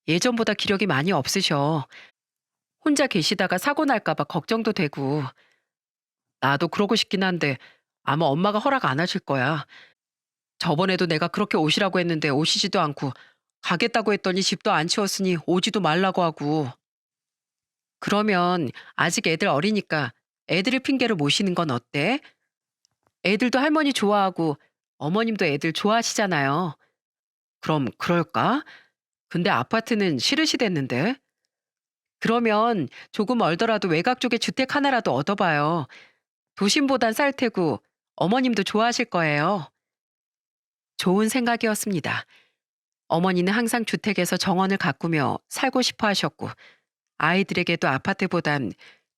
예전보다 기력이 많이 없으셔. 혼자 계시다가 사고 날까봐 걱정도 되고. 나도 그러고 싶긴 한데 아마 엄마가 허락 안 하실 거야. 저번에도 내가 그렇게 오시라고 했는데 오시지도 않고 가겠다고 했더니 집도 안 치웠으니 오지도 말라고 하고. 그러면 아직 애들 어리니까 애들을 핑계로 모시는 건 어때? 애들도 할머니 좋아하고 어머님도 애들 좋아하시잖아요. 그럼 그럴까? 근데 아파트는 싫으시댔는데. 그러면 조금 멀더라도 외곽 쪽에 주택 하나라도 얻어봐요. 도심보단 쌀 테고 어머님도 좋아하실 거예요. 좋은 생각이었습니다. 어머니는 항상 주택에서 정원을 가꾸며 살고 싶어 하셨고 아이들에게도 아파트보단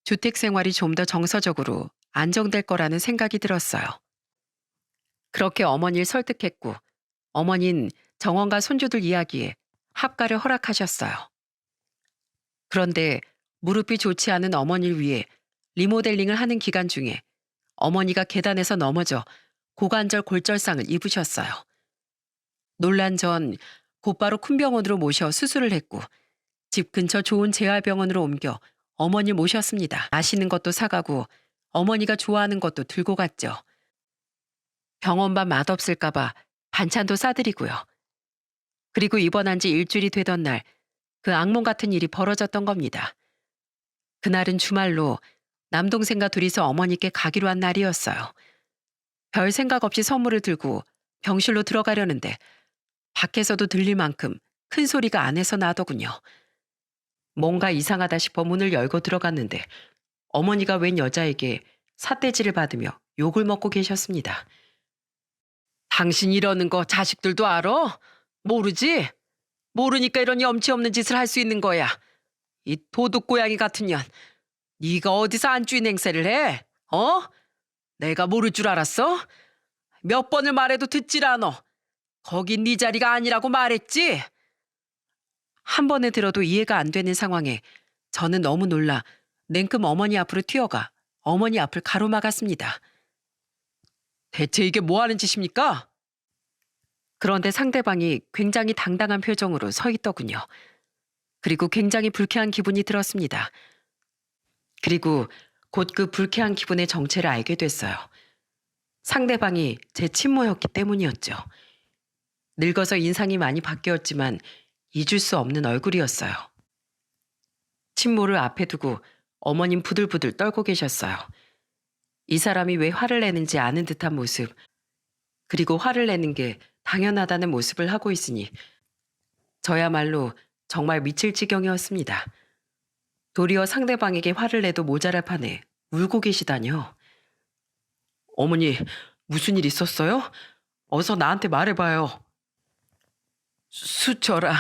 주택 생활이 좀 더 정서적으로 안정될 거라는 생각이 들었어요. 그렇게 어머니를 설득했고 어머닌 정원과 손주들 이야기에 합가를 허락하셨어요. 그런데 무릎이 좋지 않은 어머니를 위해 리모델링을 하는 기간 중에 어머니가 계단에서 넘어져 고관절 골절상을 입으셨어요. 논란 전 곧바로 큰 병원으로 모셔 수술을 했고 집 근처 좋은 재활병원으로 옮겨 어머니 모셨습니다. 맛있는 것도 사가고 어머니가 좋아하는 것도 들고 갔죠. 병원밥 맛없을까봐 반찬도 싸드리고요. 그리고 입원한 지 일주일이 되던 날 그 악몽 같은 일이 벌어졌던 겁니다. 그날은 주말로 남동생과 둘이서 어머니께 가기로 한 날이었어요. 별 생각 없이 선물을 들고 병실로 들어가려는데 밖에서도 들릴 만큼 큰 소리가 안에서 나더군요. 뭔가 이상하다 싶어 문을 열고 들어갔는데 어머니가 웬 여자에게 삿대질을 받으며 욕을 먹고 계셨습니다. 당신 이러는 거 자식들도 알아? 모르지? 모르니까 이런 염치 없는 짓을 할 수 있는 거야. 이 도둑 고양이 같은 년. 네가 어디서 안주인 행세를 해? 어? 내가 모를 줄 알았어? 몇 번을 말해도 듣질 않아. 거긴 네 자리가 아니라고 말했지? 한 번에 들어도 이해가 안 되는 상황에 저는 너무 놀라 냉큼 어머니 앞으로 튀어가 어머니 앞을 가로막았습니다. 대체 이게 뭐 하는 짓입니까? 그런데 상대방이 굉장히 당당한 표정으로 서 있더군요. 그리고 굉장히 불쾌한 기분이 들었습니다. 그리고 곧 그 불쾌한 기분의 정체를 알게 됐어요. 상대방이 제 친모였기 때문이었죠. 늙어서 인상이 많이 바뀌었지만 잊을 수 없는 얼굴이었어요. 친모를 앞에 두고 어머님 부들부들 떨고 계셨어요. 이 사람이 왜 화를 내는지 아는 듯한 모습, 그리고 화를 내는 게 당연하다는 모습을 하고 있으니 저야말로 정말 미칠 지경이었습니다. 도리어 상대방에게 화를 내도 모자랄 판에 울고 계시다뇨. 어머니, 무슨 일 있었어요? 어서 나한테 말해봐요. 수철아,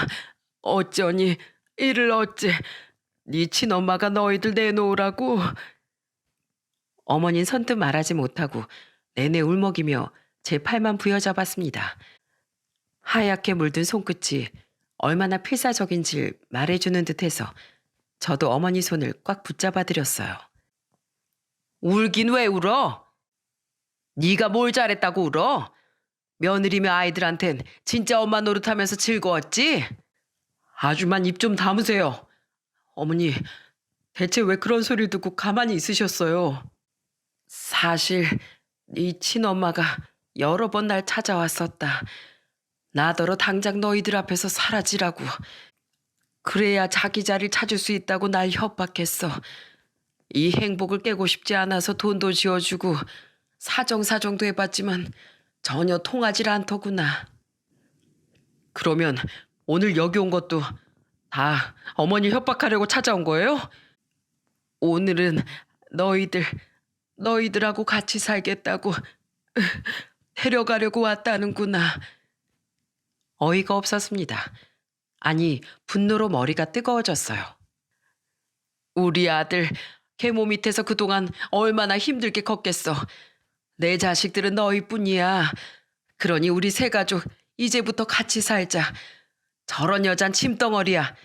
어쩌니 이를 어째 네 친엄마가 너희들 내놓으라고. 어머니는 선뜻 말하지 못하고 내내 울먹이며 제 팔만 부여잡았습니다. 하얗게 물든 손끝이 얼마나 필사적인지 말해주는 듯해서 저도 어머니 손을 꽉 붙잡아드렸어요. 울긴 왜 울어? 네가 뭘 잘했다고 울어? 며느리며 아이들한텐 진짜 엄마 노릇하면서 즐거웠지? 아주만 입 좀 다무세요. 어머니, 대체 왜 그런 소리를 듣고 가만히 있으셨어요? 사실 네 친엄마가 여러 번 날 찾아왔었다. 나더러 당장 너희들 앞에서 사라지라고. 그래야 자기 자리를 찾을 수 있다고 날 협박했어. 이 행복을 깨고 싶지 않아서 돈도 지어주고 사정사정도 해봤지만 전혀 통하질 않더구나. 그러면 오늘 여기 온 것도 다 어머니 협박하려고 찾아온 거예요? 오늘은 너희들 너희들하고 같이 살겠다고 데려가려고 왔다는구나. 어이가 없었습니다. 아니, 분노로 머리가 뜨거워졌어요. 우리 아들 계모 밑에서 그동안 얼마나 힘들게 컸겠어. 내 자식들은 너희뿐이야. 그러니 우리 세 가족 이제부터 같이 살자. 저런 여잔 침덩어리야.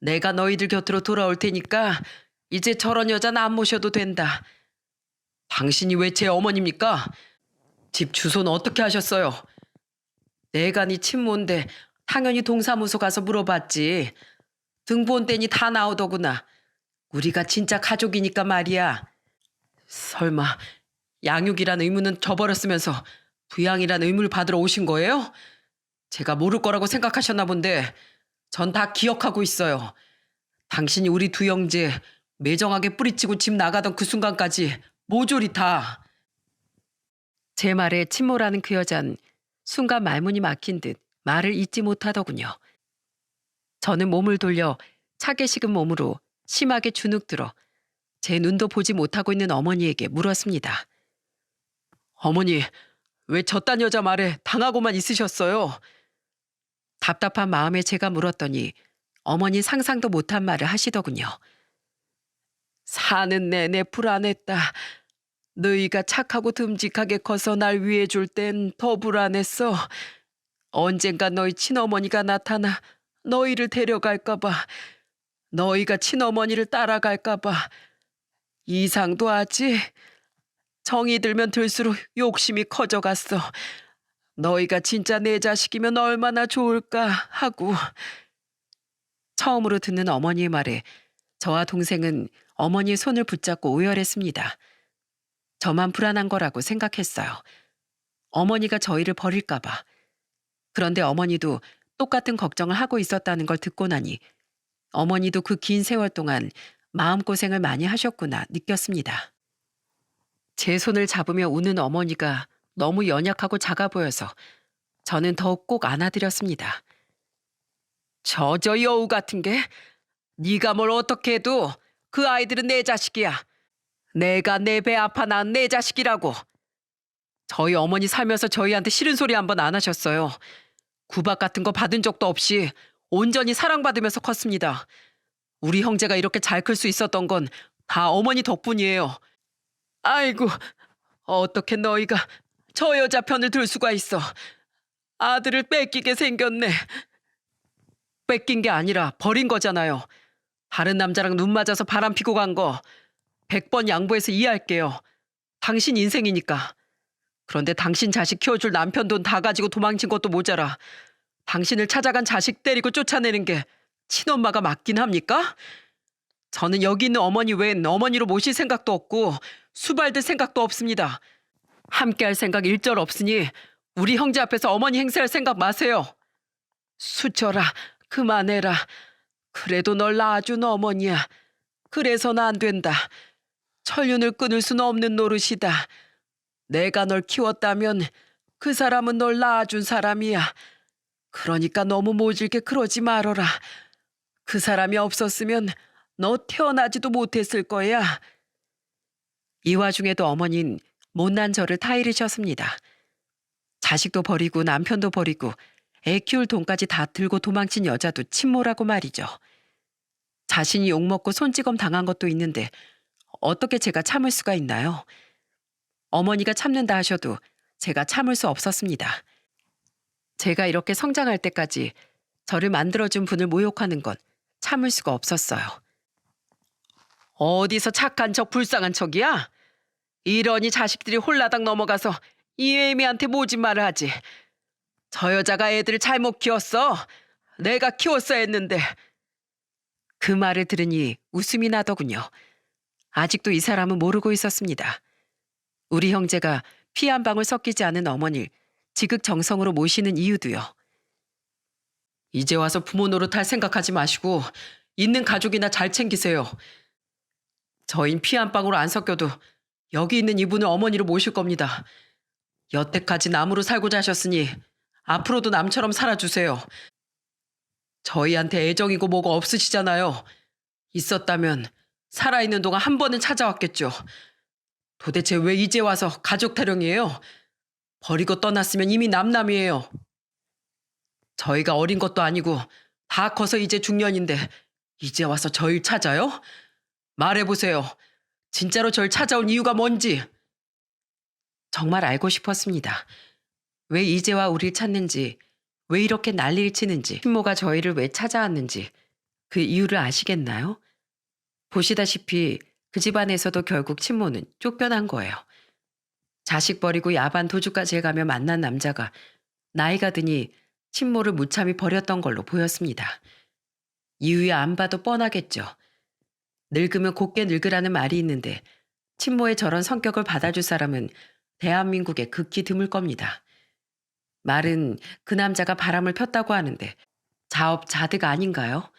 내가 너희들 곁으로 돌아올 테니까 이제 저런 여잔 안 모셔도 된다. 당신이 왜 제 어머니입니까? 집 주소는 어떻게 하셨어요? 내가 네 친모인데 당연히 동사무소 가서 물어봤지. 등본 떼니 다 나오더구나. 우리가 진짜 가족이니까 말이야. 설마 양육이란 의무는 저버렸으면서 부양이란 의무를 받으러 오신 거예요? 제가 모를 거라고 생각하셨나 본데 전 다 기억하고 있어요. 당신이 우리 두 형제 매정하게 뿌리치고 집 나가던 그 순간까지 모조리 다. 제 말에 침몰하는 그 여잔 순간 말문이 막힌 듯 말을 잇지 못하더군요. 저는 몸을 돌려 차게 식은 몸으로 심하게 주눅들어 제 눈도 보지 못하고 있는 어머니에게 물었습니다. 어머니, 왜 저딴 여자 말에 당하고만 있으셨어요? 답답한 마음에 제가 물었더니 어머니 상상도 못한 말을 하시더군요. 사는 내내 불안했다. 너희가 착하고 듬직하게 커서 날 위해줄 땐 더 불안했어. 언젠가 너희 친어머니가 나타나 너희를 데려갈까봐, 너희가 친어머니를 따라갈까봐. 이상도 하지? 정이 들면 들수록 욕심이 커져갔어. 너희가 진짜 내 자식이면 얼마나 좋을까 하고. 처음으로 듣는 어머니의 말에 저와 동생은 어머니의 손을 붙잡고 오열했습니다. 저만 불안한 거라고 생각했어요. 어머니가 저희를 버릴까 봐. 그런데 어머니도 똑같은 걱정을 하고 있었다는 걸 듣고 나니 어머니도 그 긴 세월 동안 마음고생을 많이 하셨구나 느꼈습니다. 제 손을 잡으며 우는 어머니가 너무 연약하고 작아 보여서 저는 더욱 꼭 안아드렸습니다. 저저 여우 같은 게? 네가 뭘 어떻게 해도 그 아이들은 내 자식이야. 내가 내 배 아파 낳은 내 자식이라고. 저희 어머니 살면서 저희한테 싫은 소리 한 번 안 하셨어요. 구박 같은 거 받은 적도 없이 온전히 사랑받으면서 컸습니다. 우리 형제가 이렇게 잘 클 수 있었던 건 다 어머니 덕분이에요. 아이고, 어떻게 너희가 저 여자 편을 들 수가 있어. 아들을 뺏기게 생겼네. 뺏긴 게 아니라 버린 거잖아요. 다른 남자랑 눈 맞아서 바람 피고 간 거 100번 양보해서 이해할게요. 당신 인생이니까. 그런데 당신 자식 키워줄 남편 돈 다 가지고 도망친 것도 모자라 당신을 찾아간 자식 때리고 쫓아내는 게 친엄마가 맞긴 합니까? 저는 여기 있는 어머니 외엔 어머니로 모실 생각도 없고 수발들 생각도 없습니다. 함께할 생각 일절 없으니 우리 형제 앞에서 어머니 행세할 생각 마세요. 수철아, 그만해라. 그래도 널 낳아준 어머니야. 그래서는 안 된다. 천륜을 끊을 수는 없는 노릇이다. 내가 널 키웠다면 그 사람은 널 낳아준 사람이야. 그러니까 너무 모질게 그러지 말어라. 그 사람이 없었으면 너 태어나지도 못했을 거야. 이 와중에도 어머니는 못난 저를 타이르셨습니다. 자식도 버리고 남편도 버리고 애 키울 돈까지 다 들고 도망친 여자도 침모라고 말이죠. 자신이 욕먹고 손찌검 당한 것도 있는데 어떻게 제가 참을 수가 있나요? 어머니가 참는다 하셔도 제가 참을 수 없었습니다. 제가 이렇게 성장할 때까지 저를 만들어준 분을 모욕하는 건 참을 수가 없었어요. 어디서 착한 척 불쌍한 척이야? 이러니 자식들이 홀라당 넘어가서 이애미한테 모진말을 하지. 저 여자가 애들을 잘못 키웠어. 내가 키웠어야 했는데. 그 말을 들으니 웃음이 나더군요. 아직도 이 사람은 모르고 있었습니다. 우리 형제가 피 한 방울 섞이지 않은 어머니를 지극정성으로 모시는 이유도요. 이제 와서 부모 노릇할 생각하지 마시고 있는 가족이나 잘 챙기세요. 저흰 피 한 방울 안 섞여도 여기 있는 이분을 어머니로 모실 겁니다. 여태까지 남으로 살고자 하셨으니 앞으로도 남처럼 살아주세요. 저희한테 애정이고 뭐고 없으시잖아요. 있었다면 살아있는 동안 한 번은 찾아왔겠죠. 도대체 왜 이제 와서 가족 타령이에요? 버리고 떠났으면 이미 남남이에요. 저희가 어린 것도 아니고 다 커서 이제 중년인데 이제 와서 저희 찾아요? 말해보세요. 진짜로 절 찾아온 이유가 뭔지. 정말 알고 싶었습니다. 왜 이제와 우릴 찾는지, 왜 이렇게 난리를 치는지, 친모가 저희를 왜 찾아왔는지 그 이유를 아시겠나요? 보시다시피 그 집안에서도 결국 친모는 쫓겨난 거예요. 자식 버리고 야반 도주까지 해가며 만난 남자가 나이가 드니 친모를 무참히 버렸던 걸로 보였습니다. 이유야 안 봐도 뻔하겠죠. 늙으면 곱게 늙으라는 말이 있는데 친모의 저런 성격을 받아줄 사람은 대한민국에 극히 드물 겁니다. 말은 그 남자가 바람을 폈다고 하는데 자업자득 아닌가요?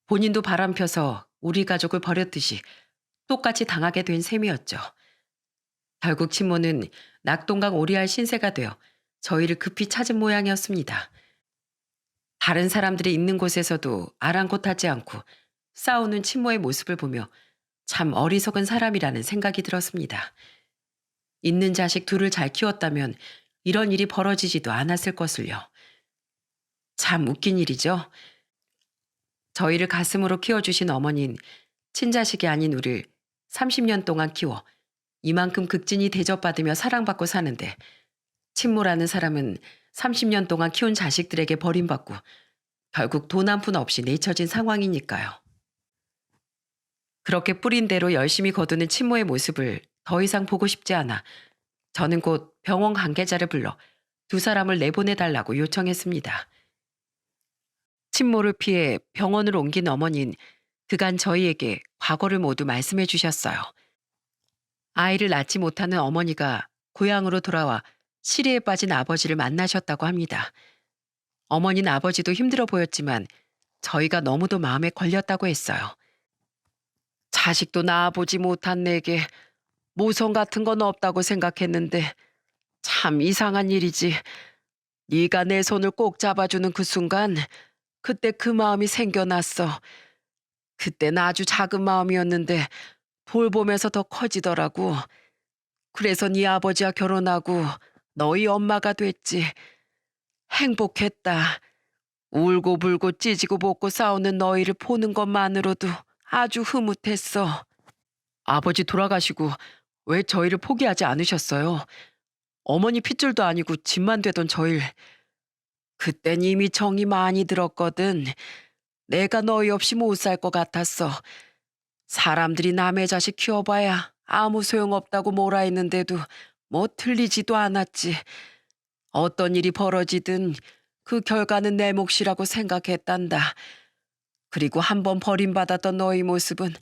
본인도 바람 펴서 우리 가족을 버렸듯이 똑같이 당하게 된 셈이었죠. 결국 친모는 낙동강 오리알 신세가 되어 저희를 급히 찾은 모양이었습니다. 다른 사람들이 있는 곳에서도 아랑곳하지 않고 싸우는 친모의 모습을 보며 참 어리석은 사람이라는 생각이 들었습니다. 있는 자식 둘을 잘 키웠다면 이런 일이 벌어지지도 않았을 것을요. 참 웃긴 일이죠. 저희를 가슴으로 키워주신 어머니는 친자식이 아닌 우리를 30년 동안 키워 이만큼 극진히 대접받으며 사랑받고 사는데 친모라는 사람은 30년 동안 키운 자식들에게 버림받고 결국 돈 한 푼 없이 내쳐진 상황이니까요. 그렇게 뿌린 대로 열심히 거두는 친모의 모습을 더 이상 보고 싶지 않아 저는 곧 병원 관계자를 불러 두 사람을 내보내달라고 요청했습니다. 친모를 피해 병원으로 옮긴 어머니는 그간 저희에게 과거를 모두 말씀해 주셨어요. 아이를 낳지 못하는 어머니가 고향으로 돌아와 시리에 빠진 아버지를 만나셨다고 합니다. 어머니는 아버지도 힘들어 보였지만 저희가 너무도 마음에 걸렸다고 했어요. 자식도 낳아보지 못한 내게 모성 같은 건 없다고 생각했는데 참 이상한 일이지. 네가 내 손을 꼭 잡아주는 그 순간 그때 그 마음이 생겨났어. 그땐 아주 작은 마음이었는데 돌보면서 더 커지더라고. 그래서 네 아버지와 결혼하고 너희 엄마가 됐지. 행복했다. 울고불고 찌지고 볶고 싸우는 너희를 보는 것만으로도 아주 흐뭇했어. 아버지 돌아가시고 왜 저희를 포기하지 않으셨어요? 어머니 핏줄도 아니고 집만 되던 저희를. 그땐 이미 정이 많이 들었거든. 내가 너희 없이 못 살 것 같았어. 사람들이 남의 자식 키워봐야 아무 소용없다고 뭐라 했는데도 뭐 틀리지도 않았지. 어떤 일이 벌어지든 그 결과는 내 몫이라고 생각했단다. 그리고 한 번 버림받았던 너희 모습은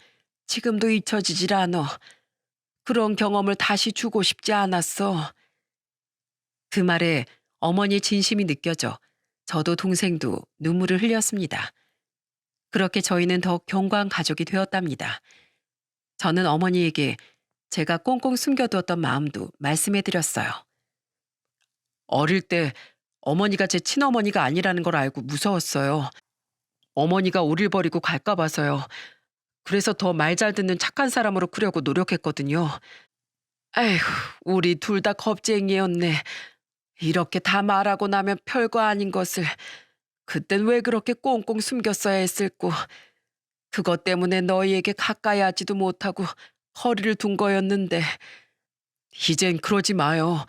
지금도 잊혀지질 않아. 그런 경험을 다시 주고 싶지 않았어. 그 말에 어머니의 진심이 느껴져 저도 동생도 눈물을 흘렸습니다. 그렇게 저희는 더욱 견고한 가족이 되었답니다. 저는 어머니에게 제가 꽁꽁 숨겨두었던 마음도 말씀해드렸어요. 어릴 때 어머니가 제 친어머니가 아니라는 걸 알고 무서웠어요. 어머니가 우릴 버리고 갈까 봐서요. 그래서 더 말 잘 듣는 착한 사람으로 크려고 노력했거든요. 아이고, 우리 둘 다 겁쟁이였네. 이렇게 다 말하고 나면 별거 아닌 것을 그땐 왜 그렇게 꽁꽁 숨겼어야 했을꼬. 그것 때문에 너희에게 가까이 하지도 못하고 거리를 둔 거였는데 이젠 그러지 마요.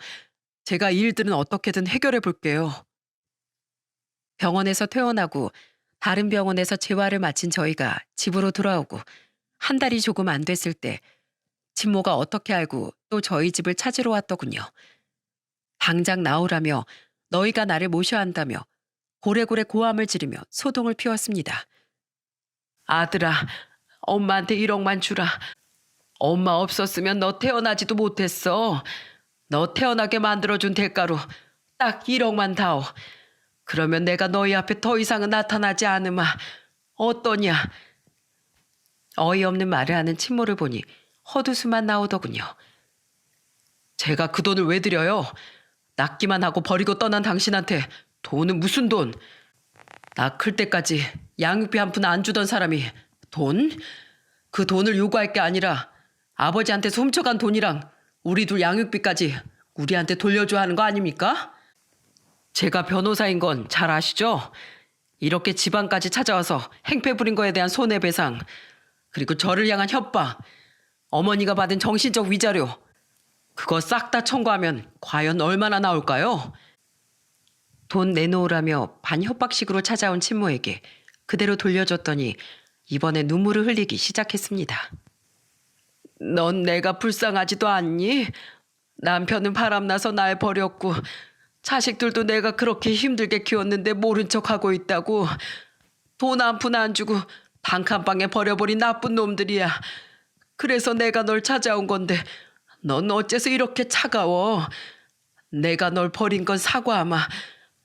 제가 이 일들은 어떻게든 해결해 볼게요. 병원에서 퇴원하고 다른 병원에서 재활을 마친 저희가 집으로 돌아오고 한 달이 조금 안 됐을 때 친모가 어떻게 알고 또 저희 집을 찾으러 왔더군요. 당장 나오라며 너희가 나를 모셔야 한다며 고래고래 고함을 지르며 소동을 피웠습니다. 아들아, 엄마한테 1억만 주라. 엄마 없었으면 너 태어나지도 못했어. 너 태어나게 만들어준 대가로 딱 1억만 다오. 그러면 내가 너희 앞에 더 이상은 나타나지 않으마. 어떠냐? 어이없는 말을 하는 친모를 보니 헛웃음만 나오더군요. 제가 그 돈을 왜 드려요? 낳기만 하고 버리고 떠난 당신한테 돈은 무슨 돈? 나 클 때까지 양육비 한 푼 안 주던 사람이 돈? 그 돈을 요구할 게 아니라 아버지한테서 훔쳐간 돈이랑 우리 둘 양육비까지 우리한테 돌려줘야 하는 거 아닙니까? 제가 변호사인 건 잘 아시죠? 이렇게 집안까지 찾아와서 행패 부린 거에 대한 손해배상, 그리고 저를 향한 협박, 어머니가 받은 정신적 위자료, 그거 싹 다 청구하면 과연 얼마나 나올까요? 돈 내놓으라며 반협박식으로 찾아온 친모에게 그대로 돌려줬더니 이번에 눈물을 흘리기 시작했습니다. 넌 내가 불쌍하지도 않니? 남편은 바람나서 날 버렸고 자식들도 내가 그렇게 힘들게 키웠는데 모른 척하고 있다고. 돈 한 푼 안 주고 단칸방에 버려버린 나쁜 놈들이야. 그래서 내가 널 찾아온 건데 넌 어째서 이렇게 차가워? 내가 널 버린 건 사과하마.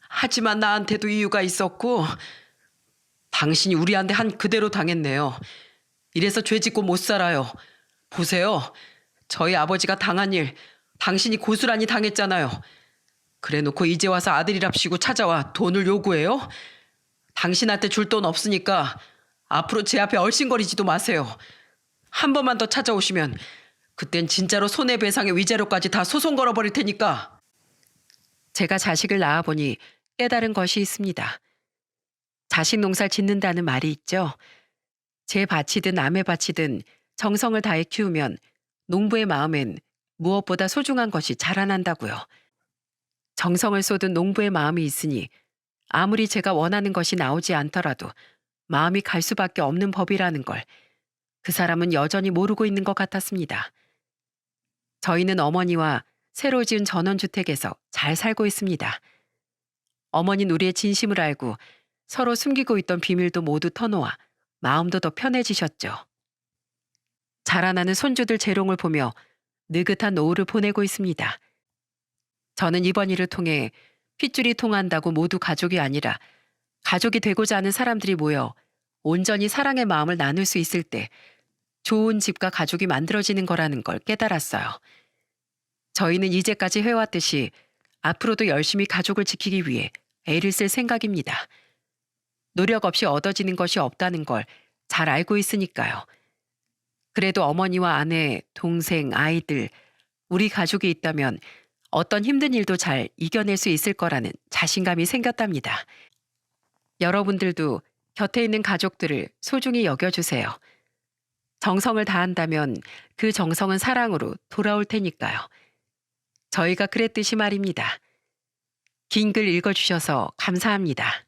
하지만 나한테도 이유가 있었고 당신이 우리한테 한 그대로 당했네요. 이래서 죄 짓고 못 살아요. 보세요. 저희 아버지가 당한 일 당신이 고스란히 당했잖아요. 그래놓고 이제 와서 아들이랍시고 찾아와 돈을 요구해요? 당신한테 줄 돈 없으니까 앞으로 제 앞에 얼씬거리지도 마세요. 한 번만 더 찾아오시면 그땐 진짜로 손해배상의 위자료까지 다 소송 걸어버릴 테니까. 제가 자식을 낳아보니 깨달은 것이 있습니다. 자식 농사를 짓는다는 말이 있죠. 제 밭이든 남의 밭이든 정성을 다해 키우면 농부의 마음엔 무엇보다 소중한 것이 자라난다고요. 정성을 쏟은 농부의 마음이 있으니 아무리 제가 원하는 것이 나오지 않더라도 마음이 갈 수밖에 없는 법이라는 걸 그 사람은 여전히 모르고 있는 것 같았습니다. 저희는 어머니와 새로 지은 전원주택에서 잘 살고 있습니다. 어머니는 우리의 진심을 알고 서로 숨기고 있던 비밀도 모두 터놓아 마음도 더 편해지셨죠. 자라나는 손주들 재롱을 보며 느긋한 노후를 보내고 있습니다. 저는 이번 일을 통해 핏줄이 통한다고 모두 가족이 아니라 가족이 되고자 하는 사람들이 모여 온전히 사랑의 마음을 나눌 수 있을 때 좋은 집과 가족이 만들어지는 거라는 걸 깨달았어요. 저희는 이제까지 해왔듯이 앞으로도 열심히 가족을 지키기 위해 애를 쓸 생각입니다. 노력 없이 얻어지는 것이 없다는 걸 잘 알고 있으니까요. 그래도 어머니와 아내, 동생, 아이들, 우리 가족이 있다면 어떤 힘든 일도 잘 이겨낼 수 있을 거라는 자신감이 생겼답니다. 여러분들도 곁에 있는 가족들을 소중히 여겨주세요. 정성을 다한다면 그 정성은 사랑으로 돌아올 테니까요. 저희가 그랬듯이 말입니다. 긴 글 읽어주셔서 감사합니다.